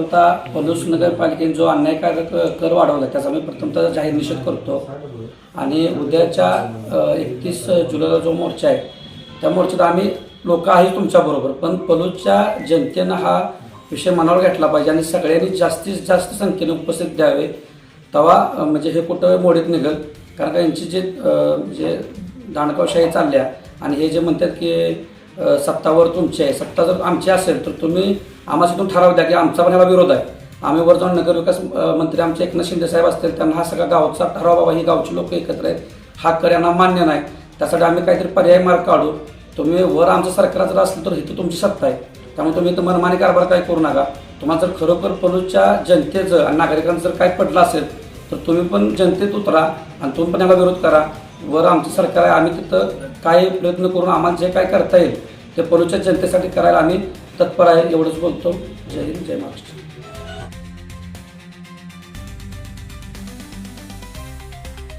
प्रथमतः पलूस नगरपालिकेने जो अन्यायकारक कर वाढवला त्याचा मी प्रथमतः जाहीर निषेध करतो आणि उद्याच्या 31 जुलैला जो मोर्चा आहे त्या मोर्चात आम्ही लोक आहेत तुमच्याबरोबर, पण पलूसच्या जनतेनं हा विषय मनावर घेतला पाहिजे आणि सगळ्यांनी जास्तीत जास्त संख्येने उपस्थित द्यावे, तेव्हा म्हणजे हे कुठं मोडीत निघेल. कारण का यांची जे दांडकावशाही चालल्या आणि हे जे म्हणतात की सत्तावर तुमची आहे, सत्ता जर आमची असेल तर तुम्ही आम्हाला तिथून ठराव द्या की आमचा पण ह्याला विरोध आहे. आम्ही वर जाऊन नगरविकास मंत्री आमचे एकनाथ शिंदे साहेब असतील त्यांना हा सगळा गावचा ठराव, बाबा ही गावची लोक एकत्र आहेत, हा कर यांना मान्य नाही, त्यासाठी आम्ही काहीतरी पर्याय मार्ग काढू. तुम्ही वर आमचं सरकार जर असलं तर इथं तुमची सत्ता आहे, त्यामुळे तुम्ही इथं मनमानी कारभार काय करू नका. तुम्हाला जर खरोखर पलूसच्या जनतेचं आणि नागरिकांचं जर काय पडलं असेल तर तुम्ही पण जनतेत उतरा आणि तुम्ही पण याला विरोध करा. वर आमचं सरकार आहे, आम्ही तिथं काय प्रयत्न करून आम्हाला जे काय करता येईल ते पलूसच्या जनतेसाठी करायला आम्ही तत्पर आहे. एवढंच बोलतो. जय हिंद, जय महाराष्ट्र.